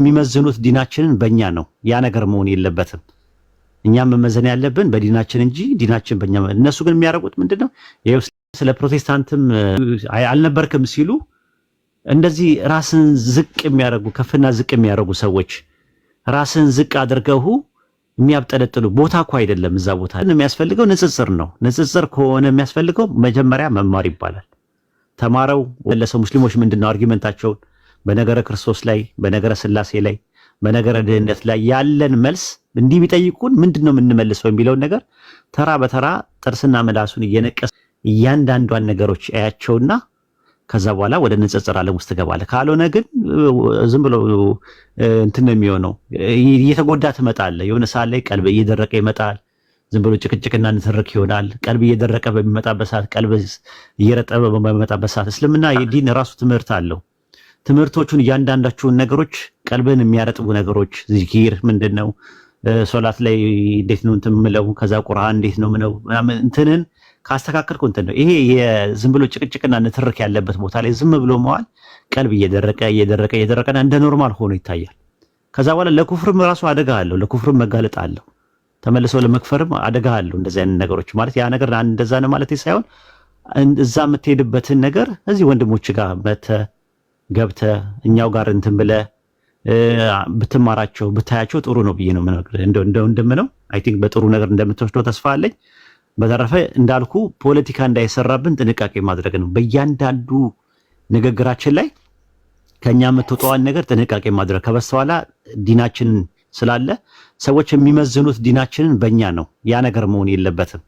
የሚመዝኑት ዲናችንን በእኛ ነው። ያ ነገር መሆን የለበትም። እኛም መመዘን ያለብን በዲናችን እንጂ ዲናችን በእኛ። እነሱ ግን የሚያደርጉት ምንድነው? ይኸው ስለ ፕሮቴስታንትም አልነበርክም ሲሉ እንደዚህ ራስን ዝቅ የሚያደርጉ ከፍና ዝቅ የሚያደርጉ ሰዎች ራስን ዝቅ አድርገው የሚያብጠለጥሉ ቦታ እኮ አይደለም። እዛ ቦታ የሚያስፈልገው ንጽጽር ነው። ንጽጽር ከሆነ የሚያስፈልገው መጀመሪያ መማር ይባላል። ተማረው ለሰው ሙስሊሞች ምንድነው አርጊመንታቸውን በነገረ ክርስቶስ ላይ በነገረ ስላሴ ላይ በነገረ ድህነት ላይ ያለን መልስ እንዲህ ቢጠይቁን ምንድነው የምንመልሰው የሚለውን ነገር ተራ በተራ ጥርስና ምላሱን እየነቀሰ እያንዳንዷን ነገሮች አያቸውና ከዛ በኋላ ወደ ንጽጽር ዓለም ውስጥ ገባለ። ካልሆነ ግን ዝም ብሎ እንትን ነው የሚሆነው። እየተጎዳ ትመጣለህ። የሆነ ሰዓት ላይ ቀልብ እየደረቀ ይመጣል። ዝም ብሎ ጭቅጭቅና ንትርክ ይሆናል። ቀልብ እየደረቀ በሚመጣበት ሰዓት፣ ቀልብ እየረጠበ በሚመጣበት ሰዓት እስልምና የዲን ራሱ ትምህርት አለው። ትምህርቶቹን እያንዳንዳቸውን ነገሮች ቀልብን የሚያረጥቡ ነገሮች ዚኪር ምንድነው? ሶላት ላይ እንዴት ነው እንትን ምለው? ከዛ ቁርአን እንዴት ነው ምነው? እንትንን ካስተካከልኩ እንትን ነው። ይሄ የዝም ብሎ ጭቅጭቅና ንትርክ ያለበት ቦታ ላይ ዝም ብሎ መዋል ቀልብ እየደረቀና እንደ ኖርማል ሆኖ ይታያል። ከዛ በኋላ ለኩፍርም ራሱ አደጋ አለው። ለኩፍርም መጋለጥ አለው። ተመልሰው ለመክፈርም አደጋ አለው። እንደዚህ አይነት ነገሮች ማለት ያ ነገር እንደዛ ነው ማለት ሳይሆን እዛ የምትሄድበትን ነገር እዚህ ወንድሞች ጋር ገብተ እኛው ጋር እንትን ብለ ብትማራቸው ብታያቸው ጥሩ ነው ብዬ ነው እንደምነው። አይ ቲንክ በጥሩ ነገር እንደምትወስደው ተስፋ አለኝ። በተረፈ እንዳልኩ ፖለቲካ እንዳይሰራብን ጥንቃቄ ማድረግ ነው። በእያንዳንዱ ንግግራችን ላይ ከኛ የምትወጣዋን ነገር ጥንቃቄ ማድረግ ከበስተኋላ ዲናችን ስላለ ሰዎች የሚመዝኑት ዲናችንን በእኛ ነው። ያ ነገር መሆን የለበትም።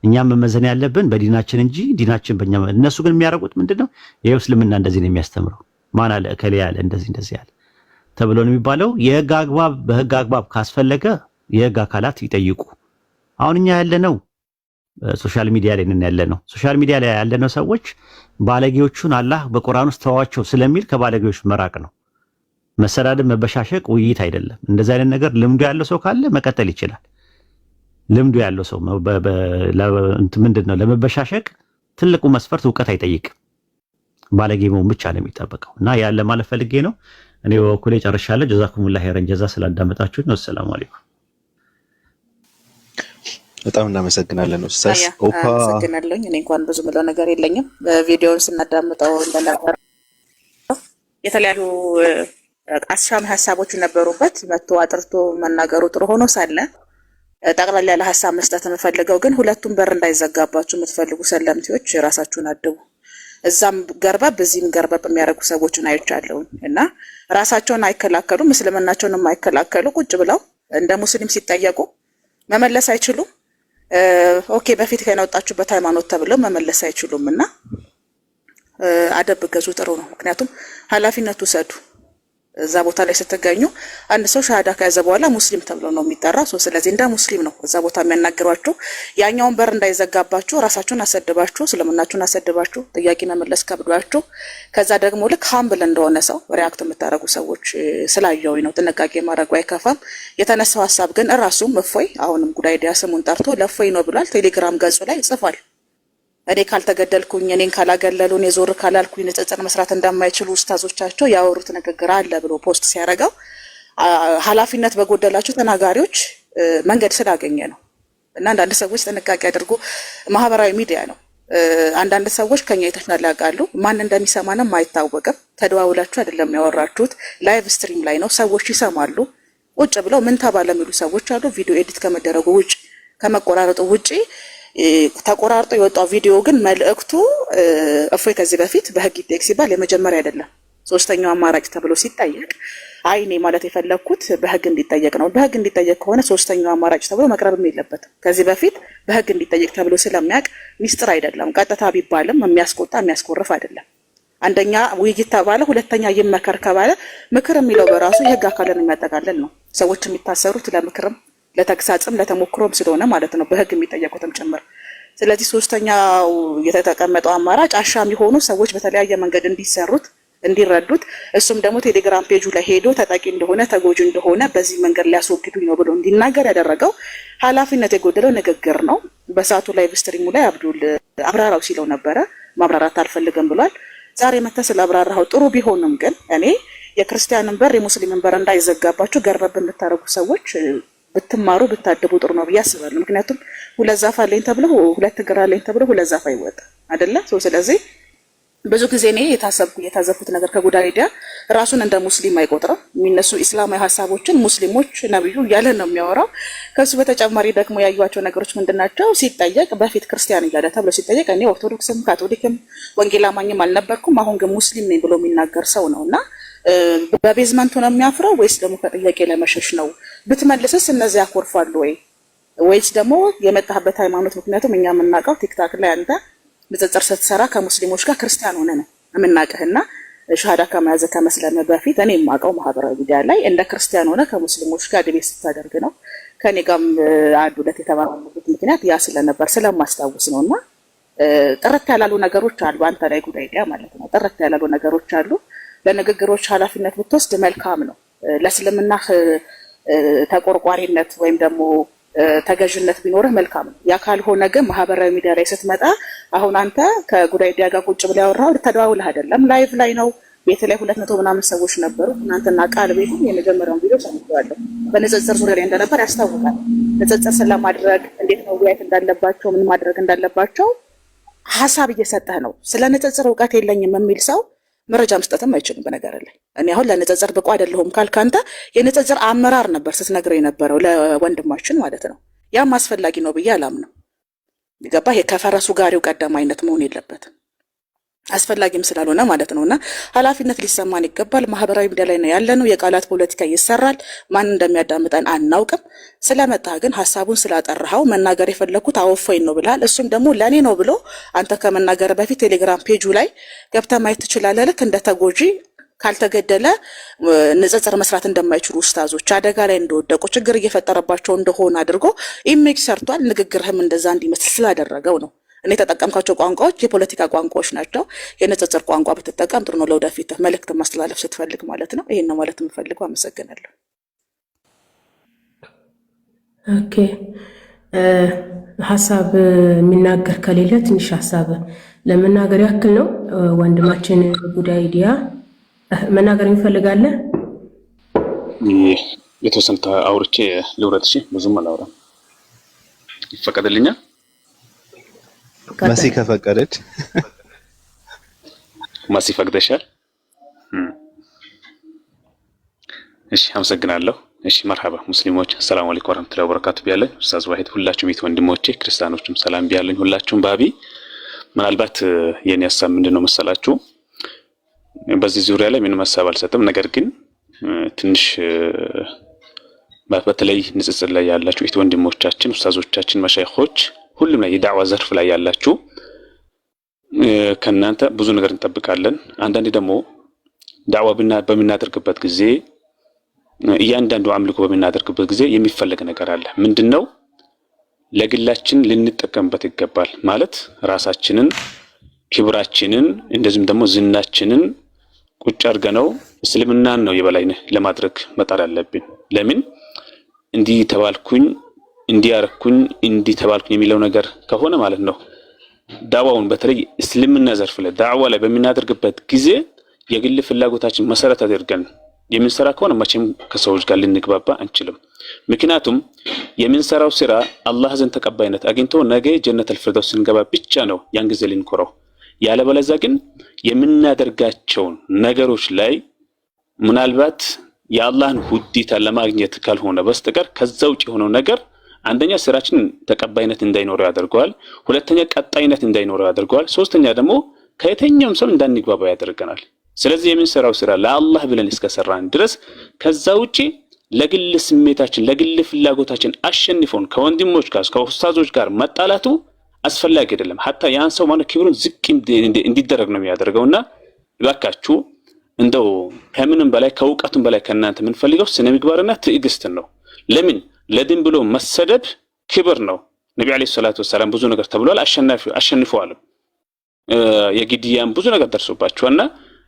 እኛም መመዘን ያለብን በዲናችን እንጂ ዲናችን በእኛ። እነሱ ግን የሚያደርጉት ምንድነው? ይሄው እስልምና እንደዚህ ነው የሚያስተምረው። ማን አለ እከሌ ያለ እንደዚህ ያለ ተብሎ ነው የሚባለው። የህግ አግባብ በህግ አግባብ ካስፈለገ የህግ አካላት ይጠይቁ። አሁን እኛ ያለነው ሶሻል ሚዲያ ላይ ነን ያለነው። ሶሻል ሚዲያ ላይ ያለነው ሰዎች ባለጌዎቹን አላህ በቁርአን ውስጥ ተዋቸው ስለሚል ከባለጌዎች መራቅ ነው። መሰዳደብ፣ መበሻሸቅ ውይይት አይደለም። እንደዚህ አይነት ነገር ልምዱ ያለው ሰው ካለ መቀጠል ይችላል። ልምዱ ያለው ሰው ምንድነው ለመበሻሸቅ ትልቁ መስፈርት እውቀት አይጠይቅም። ባለጌ መሆን ብቻ ነው የሚጠበቀው። እና ያለ ማለት ፈልጌ ነው። እኔ በኩሌ ጨርሻለሁ። ጀዛኩሙላህ ኸይረን ጀዛ ስላዳመጣችሁ ነው። ሰላም አለይኩም። በጣም እናመሰግናለን ኡስታዝ ኦፓ። አመሰግናለሁ። እኔ እንኳን ብዙ ምለው ነገር የለኝም። ቪዲዮውን ስናዳምጠው እንደነበር የተለያዩ አሻሚ ሀሳቦች ነበሩበት። መጥቶ አጥርቶ መናገሩ ጥሩ ሆኖ ሳለ ጠቅላላ ያለ ሀሳብ መስጠት የምፈልገው ግን ሁለቱም በር እንዳይዘጋባችሁ የምትፈልጉ ሰለምቲዎች ራሳችሁን አድቡ። እዛም ገርበብ በዚህም ገርበብ የሚያደርጉ ሰዎችን አይቻለሁ እና ራሳቸውን አይከላከሉም፣ እስልምናቸውን የማይከላከሉ ቁጭ ብለው እንደ ሙስሊም ሲጠየቁ መመለስ አይችሉም። ኦኬ በፊት ከነወጣችሁበት ሃይማኖት ተብለው መመለስ አይችሉም እና አደብ ገዙ ጥሩ ነው። ምክንያቱም ኃላፊነቱ ሰዱ። እዛ ቦታ ላይ ስትገኙ አንድ ሰው ሻሃዳ ከያዘ በኋላ ሙስሊም ተብሎ ነው የሚጠራ። ስለዚህ እንደ ሙስሊም ነው እዛ ቦታ የሚያናግሯችሁ። ያኛውን በር እንዳይዘጋባችሁ ራሳችሁን አሰድባችሁ እስልምናችሁን አሰድባችሁ ጥያቄ መመለስ ከብዷችሁ ከዛ ደግሞ ልክ ሃምብል እንደሆነ ሰው ሪአክት የምታደርጉ ሰዎች ስላየሁኝ ነው። ጥንቃቄ ማድረጉ አይከፋም። የተነሳው ሀሳብ ግን እራሱም እፎይ አሁንም ጉዳይ ዲያ ስሙን ጠርቶ ለእፎይ ነው ብሏል። ቴሌግራም ገጹ ላይ ጽፏል። እኔ ካልተገደልኩኝ እኔን ካላገለሉን የዞር ካላልኩኝ ንጽጽር መስራት እንደማይችሉ ኡስታዞቻቸው ያወሩት ንግግር አለ ብሎ ፖስት ሲያደርገው ኃላፊነት በጎደላቸው ተናጋሪዎች መንገድ ስላገኘ ነው። እና አንዳንድ ሰዎች ጥንቃቄ አድርጎ ማህበራዊ ሚዲያ ነው። አንዳንድ ሰዎች ከኛ የተሻለ ያውቃሉ። ማን እንደሚሰማንም አይታወቅም። ተደዋውላችሁ አይደለም ያወራችሁት፣ ላይቭ ስትሪም ላይ ነው። ሰዎች ይሰማሉ። ቁጭ ብለው ምን ተባለ የሚሉ ሰዎች አሉ። ቪዲዮ ኤዲት ከመደረጉ ውጭ ከመቆራረጡ ውጪ ተቆራርጦ የወጣው ቪዲዮ ግን መልእክቱ እፎይ ከዚህ በፊት በህግ ይጠየቅ ሲባል የመጀመሪያ አይደለም፣ ሶስተኛው አማራጭ ተብሎ ሲጠየቅ አይኔ ማለት የፈለኩት በህግ እንዲጠየቅ ነው። በህግ እንዲጠየቅ ከሆነ ሶስተኛው አማራጭ ተብሎ መቅረብም የለበትም። ከዚህ በፊት በህግ እንዲጠየቅ ተብሎ ስለሚያውቅ ሚስጥር አይደለም። ቀጥታ ቢባልም የሚያስቆጣ የሚያስኮርፍ አይደለም። አንደኛ ውይይት ተባለ፣ ሁለተኛ ይመከር ከባለ ምክር የሚለው በራሱ የህግ አካልን የሚያጠቃልል ነው። ሰዎች የሚታሰሩት ለምክርም ለተግሳጽም ለተሞክሮም ስለሆነ ማለት ነው፣ በህግ የሚጠየቁትም ጭምር። ስለዚህ ሶስተኛው የተቀመጠው አማራጭ አሻሚ ሆኑ ሰዎች በተለያየ መንገድ እንዲሰሩት እንዲረዱት፣ እሱም ደግሞ ቴሌግራም ፔጁ ላይ ሄዶ ተጠቂ እንደሆነ ተጎጂ እንደሆነ በዚህ መንገድ ሊያስወግዱኝ ነው ብሎ እንዲናገር ያደረገው ኃላፊነት የጎደለው ንግግር ነው። በሰዓቱ ላይ ስትሪሙ ላይ አብዱል አብራራው ሲለው ነበረ። ማብራራት አልፈልግም ብሏል። ዛሬ መተህ ስለ አብራራው ጥሩ ቢሆንም ግን እኔ የክርስቲያንን በር የሙስሊምን በር እንዳይዘጋባችሁ ገርበብ የምታረጉ ሰዎች ብትማሩ ብታደቡ ጥሩ ነው ብዬ አስባለሁ። ምክንያቱም ሁለት ዛፍ አለኝ ተብሎ ሁለት እግር አለኝ ተብሎ ሁለት ዛፍ አይወጣ አይደለ? ስለዚህ ብዙ ጊዜ እኔ የታዘብኩት ነገር ከጉዳይዲያ ራሱን እንደ ሙስሊም አይቆጥርም። የሚነሱ ኢስላማዊ ሀሳቦችን ሙስሊሞች ነብዩ እያለ ነው የሚያወራው። ከሱ በተጨማሪ ደግሞ ያዩዋቸው ነገሮች ምንድናቸው? ሲጠየቅ በፊት ክርስቲያን እያለ ተብሎ ሲጠየቅ እኔ ኦርቶዶክስም ካቶሊክም ወንጌል አማኝም አልነበርኩም አሁን ግን ሙስሊም ነኝ ብሎ የሚናገር ሰው ነውና በቤዝመንቱ ነው የሚያፍረው ወይስ ደግሞ ከጥያቄ ለመሸሽ ነው? ብትመልስስ እነዚህ ያኮርፋሉ ወይስ ደግሞ የመጣህበት ሃይማኖት? ምክንያቱም እኛ የምናውቀው ቲክታክ ላይ አንተ ንጽጽር ስትሰራ ከሙስሊሞች ጋር ክርስቲያን ሆነ ነው የምናውቅህና ሻሃዳ ከመያዝ ከመስለም በፊት እኔ የማውቀው ማህበራዊ ሚዲያ ላይ እንደ ክርስቲያን ሆነ ከሙስሊሞች ጋር ዲቤት ስታደርግ ነው። ከኔ ጋርም አንድ ሁለት የተባባሉበት ምክንያት ያ ስለነበር ስለማስታውስ ነውና ጥርት ያላሉ ነገሮች አሉ አንተ ላይ ጉዳይዲያ ማለት ነው። ጥርት ያላሉ ነገሮች አሉ። ለንግግሮች ኃላፊነት ብትወስድ መልካም ነው። ለእስልምና ተቆርቋሪነት ወይም ደግሞ ተገዥነት ቢኖርህ መልካም ነው። ያ ካልሆነ ግን ማህበራዊ ሚዲያ ላይ ስትመጣ አሁን አንተ ከጉዳይዲያ ጋር ቁጭ ብለ ያወራው ተደዋውለህ አይደለም፣ ላይቭ ላይ ነው። ቤት ላይ 200 ምናምን ሰዎች ነበሩ። እናንተና ቃል ቤትም የመጀመሪያውን ቪዲዮ ሰምቻለሁ። በንጽጽር ዙሪያ ላይ እንደነበር ያስታውቃል። ንጽጽር ስለማድረግ እንዴት መወያየት እንዳለባቸው ምን ማድረግ እንዳለባቸው ሐሳብ እየሰጠህ ነው። ስለ ንጽጽር እውቀት የለኝም የሚል ሰው መረጃ መስጠትም አይችልም። በነገር ላይ እኔ አሁን ለንጽጽር ብቁ አይደለሁም ካልካንተ የንጽጽር አመራር ነበር ስትነግረው የነበረው ለወንድማችን ማለት ነው። ያም አስፈላጊ ነው ብዬ አላምንም። ይገባ ከፈረሱ ጋሪው ቀደም አይነት መሆን የለበትም አስፈላጊም ስላልሆነ ማለት ነውና ኃላፊነት ሊሰማን ይገባል። ማህበራዊ ሚዲያ ላይ ነው ያለነው። የቃላት ፖለቲካ ይሰራል። ማን እንደሚያዳምጠን አናውቅም። ስለመጣ ግን ሐሳቡን ስላጠራኸው መናገር የፈለኩት አወፈኝ ነው ብለሃል። እሱም ደግሞ ለኔ ነው ብሎ አንተ ከመናገር በፊት ቴሌግራም ፔጁ ላይ ገብተህ ማየት ትችላለህ። ልክ እንደ ተጎጂ ካልተገደለ ንጽጽር መስራት እንደማይችሉ ኡስታዞች አደጋ ላይ እንደወደቁ ችግር እየፈጠረባቸው እንደሆነ አድርጎ ኢሜጅ ሰርቷል። ንግግርህም እንደዛ እንዲመስል ስላደረገው ነው። እኔ ተጠቀምካቸው ቋንቋዎች የፖለቲካ ቋንቋዎች ናቸው። የንጽጽር ቋንቋ ብትጠቀም ጥሩ ነው። ለወደፊት መልእክት ማስተላለፍ ስትፈልግ ማለት ነው። ይሄን ነው ማለት የምፈልገው። አመሰግናለሁ። ኦኬ ሐሳብ የሚናገር ከሌለ ትንሽ ሐሳብ ለመናገር ያክል ነው። ወንድማችን ጉዳይዲያ መናገር ይፈልጋል። የተወሰነ አውርቼ ልውረድ። እሺ ብዙም አላወራም። ይፈቀድልኛል? መሲ ከፈቀደች መሲ ፈቅደሻል? እሺ አመሰግናለሁ። እሺ መርሐባ ሙስሊሞች ሰላም አለይኩም ወራህመቱላሂ ወበረካቱ ቢያለኝ ኡስታዝ ዋሂድ ሁላችሁም ወንድሞቼ ክርስቲያኖችም ሰላም ቢያለኝ ሁላችሁም ባቢ ምናልባት የኔ ሐሳብ ምንድነው መሰላችሁ በዚህ ዙሪያ ላይ ምንም ሐሳብ አልሰጥም። ነገር ግን ትንሽ በተለይ ንጽጽር ላይ ያላችሁ ወንድሞቻችን ኡስታዞቻችን መሻይኾች ሁሉም ላይ የዳዕዋ ዘርፍ ላይ ያላችሁ ከናንተ ብዙ ነገር እንጠብቃለን። አንዳንዴ ደግሞ ዳዕዋ በምናደርግበት ጊዜ እያንዳንዱ አምልኮ በምናደርግበት ጊዜ የሚፈልግ ነገር አለ። ምንድነው? ለግላችን ልንጠቀምበት ይገባል። ማለት ራሳችንን ክብራችንን እንደዚህም ደግሞ ዝናችንን ቁጭ አድርገነው እስልምናን ነው የበላይነህ ለማድረግ መጣር አለብን። ለምን እንዲህ ተባልኩኝ እንዲያረኩኝ እንዲህ ተባልኩኝ የሚለው ነገር ከሆነ ማለት ነው ዳዕዋውን በተለይ እስልምና ዘርፍ ላይ ዳዕዋ ላይ በሚናደርግበት ጊዜ የግል ፍላጎታችን መሰረት አድርገን የምንሰራ ከሆነ መቼም ከሰዎች ጋር ልንግባባ አንችልም። ምክንያቱም የምንሰራው ስራ አላህ ዘንድ ተቀባይነት አግኝቶ ነገ ጀነተል ፊርደውስ ስንገባ ብቻ ነው ያን ጊዜ ልንኮራው። ያለበለዚያ ግን የምናደርጋቸው ነገሮች ላይ ምናልባት የአላህን ውዴታ ለማግኘት ካልሆነ በስተቀር ከዛ ውጭ የሆነው ነገር አንደኛ ስራችን ተቀባይነት እንዳይኖረው ያደርገዋል፣ ሁለተኛ ቀጣይነት እንዳይኖረው ያደርገዋል፣ ሶስተኛ ደግሞ ከየትኛውም ሰው እንዳንግባባ ያደርገናል። ስለዚህ የምንሰራው ስራ ለአላህ ብለን እስከሰራን ድረስ ከዛ ውጪ ለግል ስሜታችን ለግል ፍላጎታችን አሸንፎን ከወንድሞች ጋር ከኡስታዞች ጋር መጣላቱ አስፈላጊ አይደለም። ሐታ ያን ሰው ማለት ክብሩን ዝቅ እንዲደረግ ነው የሚያደርገውና እባካችሁ እንደው ከምንም በላይ ከውቀቱም በላይ ከናንተ ምን ፈልገው ስነ ምግባርና ትዕግስትን ነው። ለምን ለድን ብሎ መሰደብ ክብር ነው። ነብዩ አለይሂ ሰላቱ ወሰለም ብዙ ነገር ተብሏል፣ አሸንፈዋል። የግድያም ብዙ ነገር ደርሶባቸውና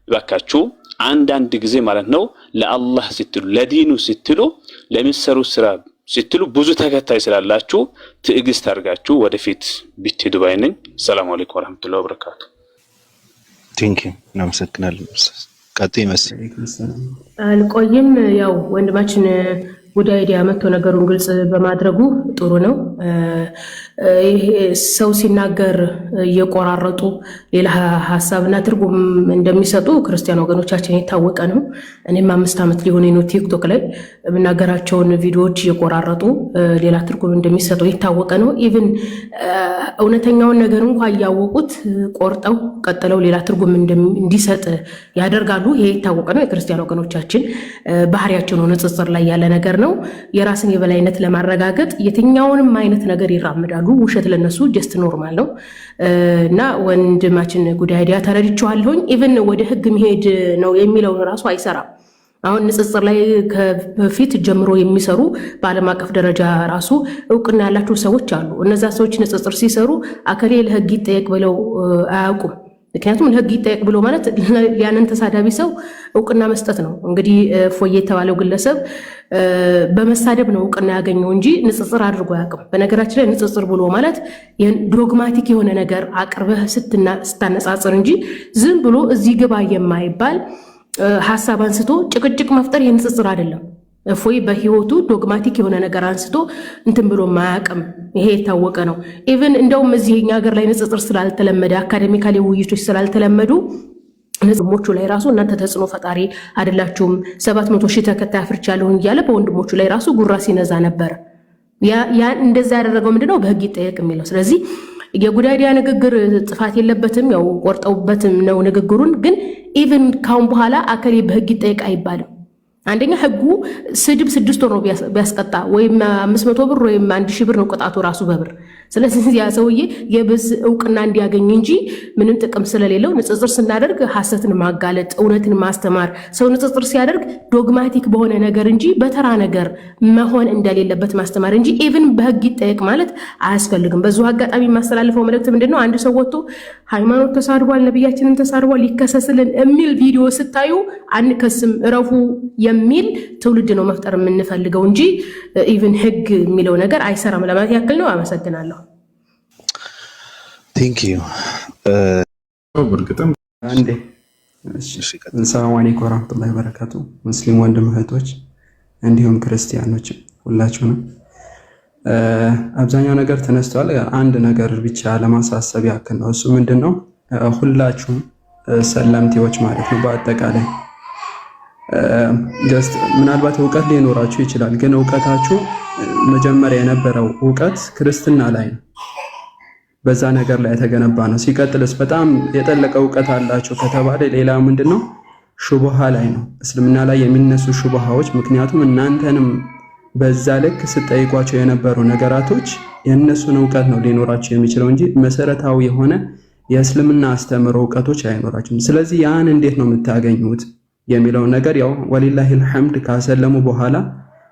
እባካችሁ አንዳንድ ጊዜ ማለት ነው ለአላህ ስትሉ ለዲኑ ስትሉ ለሚሰሩ ስራ ስትሉ ብዙ ተከታይ ስላላችሁ ትዕግስት አድርጋችሁ ወደፊት ብትሄዱ ባይ ነኝ። ሰላም አለይኩም ወራህመቱላሂ ወበረካቱ። ቴንክ ዩ እናመሰግናለን። ቀጥ ይመስል አልቆይም። ያው ወንድማችን ጉዳይ አይዲያ መጥቶ ነገሩን ግልጽ በማድረጉ ጥሩ ነው። ይሄ ሰው ሲናገር እየቆራረጡ ሌላ ሀሳብና ትርጉም እንደሚሰጡ ክርስቲያን ወገኖቻችን የታወቀ ነው። እኔም 5 ዓመት ሊሆነኝ ነው ቲክቶክ ላይ የምናገራቸውን ቪዲዮዎች እየቆራረጡ ሌላ ትርጉም እንደሚሰጡ የታወቀ ነው። ኢቭን እውነተኛውን ነገር እንኳን እያወቁት ቆርጠው ቀጥለው ሌላ ትርጉም እንዲሰጥ ያደርጋሉ። ይሄ የታወቀ ነው። የክርስቲያን ወገኖቻችን ባህሪያቸው ነው። ንጽጽር ላይ ያለ ነገር ነው። የራስን የበላይነት ለማረጋገጥ የትኛውንም አይነት ነገር ይራምዳሉ። ውሸት ለነሱ ጀስት ኖርማል ነው እና ወንድማችን ጉዳይ አይዲያ ተረድቼዋለሁኝ። ኢቭን ወደ ህግ መሄድ ነው የሚለውን ራሱ አይሰራም። አሁን ንጽጽር ላይ ከፊት ጀምሮ የሚሰሩ በዓለም አቀፍ ደረጃ ራሱ እውቅና ያላቸው ሰዎች አሉ። እነዛ ሰዎች ንጽጽር ሲሰሩ አከሌ ለህግ ይጠየቅ ብለው አያውቁም። ምክንያቱም ለህግ ይጠየቅ ብሎ ማለት ያንን ተሳዳቢ ሰው እውቅና መስጠት ነው። እንግዲህ ፎዬ የተባለው ግለሰብ በመሳደብ ነው እውቅና ያገኘው እንጂ ንጽጽር አድርጎ አያውቅም። በነገራችን ላይ ንጽጽር ብሎ ማለት ዶግማቲክ የሆነ ነገር አቅርበህ ስታነጻጽር እንጂ ዝም ብሎ እዚህ ግባ የማይባል ሀሳብ አንስቶ ጭቅጭቅ መፍጠር የንጽጽር አይደለም። እፎይ በህይወቱ ዶግማቲክ የሆነ ነገር አንስቶ እንትን ብሎ ማያውቅም። ይሄ የታወቀ ነው። ኢቭን እንደውም እዚህኛ ሀገር ላይ ንጽጽር ስላልተለመደ አካዴሚካሊ ውይይቶች ስላልተለመዱ ወንድሞቹ ላይ ራሱ እናንተ ተጽዕኖ ፈጣሪ አይደላችሁም 700,000 ተከታይ አፍርቻለሁ እያለ በወንድሞቹ ላይ ራሱ ጉራ ሲነዛ ነበር። ያ እንደዛ ያደረገው ምንድነው? በህግ ይጠየቅ የሚለው። ስለዚህ የጉዳይ አይዲያ ንግግር ጥፋት የለበትም። ያው ቆርጠውበትም ነው ንግግሩን። ግን ኢቭን ካሁን በኋላ አከሌ በህግ ይጠየቅ አይባልም። አንደኛ ህጉ ስድብ 6 ወር ነው ቢያስቀጣ፣ ወይም 500 ብር ወይም 1000 ብር ነው ቅጣቱ ራሱ በብር። ስለዚህ ያ ሰውዬ የብስ እውቅና እንዲያገኝ እንጂ ምንም ጥቅም ስለሌለው ንጽጽር ስናደርግ ሐሰትን ማጋለጥ፣ እውነትን ማስተማር፣ ሰው ንጽጽር ሲያደርግ ዶግማቲክ በሆነ ነገር እንጂ በተራ ነገር መሆን እንደሌለበት ማስተማር እንጂ ኢቭን በህግ ይጠየቅ ማለት አያስፈልግም። በዚሁ አጋጣሚ የማስተላልፈው መልእክት ምንድነው? አንድ ሰው ወጥቶ ሃይማኖት ተሳድቧል፣ ነብያችንን ተሳድቧል፣ ይከሰስልን የሚል ቪዲዮ ስታዩ አንከስም እረፉ የሚል ትውልድ ነው መፍጠር የምንፈልገው እንጂ ኢቭን ህግ የሚለው ነገር አይሰራም ለማለት ያክል ነው። አመሰግናለሁ። ቴንክ ዩ። በርግጥም አንዴ ሰላም አለይኩም ወራህመቱላሂ ወበረካቱ። ሙስሊም ወንድም እህቶች እንዲሁም ክርስቲያኖች ሁላችሁንም አብዛኛው ነገር ተነስቷል። አንድ ነገር ብቻ ለማሳሰብ ያክል ነው። እሱ ምንድነው? ሁላችሁም ሰለምቴዎች ማለት ነው በአጠቃላይ ጀስት ምናልባት እውቀት ሊኖራችሁ ይችላል። ግን እውቀታችሁ መጀመሪያ የነበረው እውቀት ክርስትና ላይ ነው፣ በዛ ነገር ላይ የተገነባ ነው። ሲቀጥልስ በጣም የጠለቀ እውቀት አላችሁ ከተባለ ሌላ ምንድነው? ሹብሃ ላይ ነው፣ እስልምና ላይ የሚነሱ ሹብሃዎች። ምክንያቱም እናንተንም በዛ ልክ ስጠይቋቸው የነበሩ ነገራቶች የእነሱን እውቀት ነው ሊኖራችሁ የሚችለው እንጂ መሰረታዊ የሆነ የእስልምና አስተምሮ እውቀቶች አይኖራችሁም። ስለዚህ ያን እንዴት ነው የምታገኙት የሚለው ነገር ያው ወሊላሂ አልሐምድ ካሰለሙ በኋላ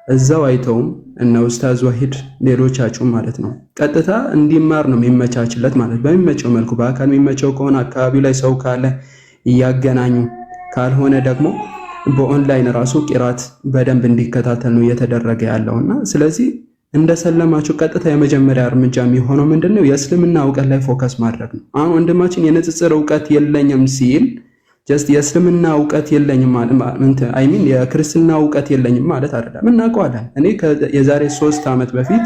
እዛው አይተውም እነ ኡስታዝ ወሂድ ሌሎቻችሁም ማለት ነው ቀጥታ እንዲማር ነው የሚመቻችለት ማለት በሚመቸው መልኩ በአካል የሚመቸው ከሆነ አካባቢው ላይ ሰው ካለ እያገናኙ፣ ካልሆነ ደግሞ በኦንላይን ራሱ ቂራት በደንብ እንዲከታተል ነው እየተደረገ ያለውና ስለዚህ እንደሰለማችሁ ቀጥታ የመጀመሪያ እርምጃ የሚሆነው ምንድነው? የእስልምና እውቀት ላይ ፎከስ ማድረግ ነው። አሁን ወንድማችን የንጽጽር እውቀት የለኝም ሲል ጀስት የእስልምና እውቀት የለኝም ማለት አይሚን የክርስትና እውቀት የለኝም ማለት አይደለም። እናውቀዋለን። እኔ የዛሬ 3 ዓመት በፊት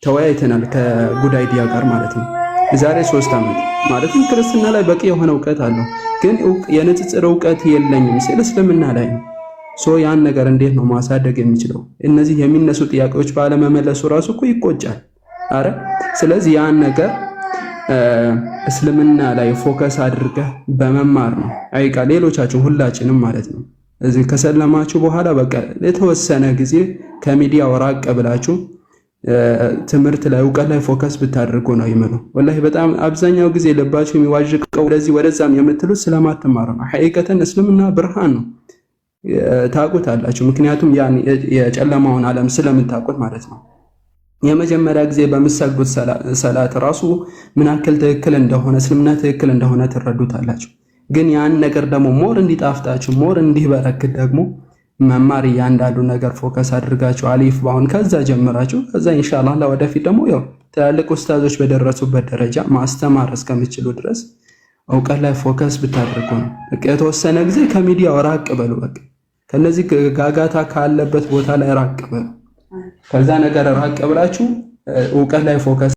ተወያይተናል ከጉዳይ አይዲያ ጋር ማለት ነው። የዛሬ 3 ዓመት ማለት ክርስትና ላይ በቂ የሆነ እውቀት አለው። ግን የንጽጽር እውቀት የለኝም ሲል እስልምና ላይ ነው። ያን ነገር እንዴት ነው ማሳደግ የሚችለው? እነዚህ የሚነሱ ጥያቄዎች ባለመመለሱ ራሱ እኮ ይቆጫል። አረ ስለዚህ ያን ነገር እስልምና ላይ ፎከስ አድርገህ በመማር ነው። አይቃ ሌሎቻችሁ ሁላችንም ማለት ነው እዚህ ከሰለማችሁ በኋላ በቃ የተወሰነ ጊዜ ከሚዲያው ራቅ ብላችሁ ትምህርት ላይ እውቀት ላይ ፎከስ ብታደርጉ ነው ይመኑ። ወላሂ በጣም አብዛኛው ጊዜ ልባችሁ የሚዋዥቀው ወደዚህ ወደዛም የምትሉት ስለማትማሩ ነው። ሐቂቀተን እስልምና ብርሃን ነው፣ ታውቁታላችሁ። ምክንያቱም ያን የጨለማውን ዓለም ስለምታውቁት ማለት ነው። የመጀመሪያ ጊዜ በምትሰግዱት ሰላት ራሱ ምን ያክል ትክክል እንደሆነ እስልምና ትክክል እንደሆነ ትረዱታላችሁ። ግን ያን ነገር ደግሞ ሞር እንዲጣፍጣችሁ ሞር እንዲበረክት ደግሞ መማር እያንዳንዱ ነገር ፎከስ አድርጋችሁ አሊፍ ባውን ከዛ ጀምራችሁ ከዛ ኢንሻአላህ ለወደፊት ደግሞ ያው ትላልቅ ኡስታዞች በደረሱበት ደረጃ ማስተማር እስከምችሉ ድረስ እውቀት ላይ ፎከስ ብታደርጉ ነው። በቃ የተወሰነ ጊዜ ከሚዲያው ራቅ በሉ። በቃ ከነዚህ ጋጋታ ካለበት ቦታ ላይ ራቅ በሉ። ከዛ ነገር ራቅ ብላችሁ እውቀት ላይ ፎከስ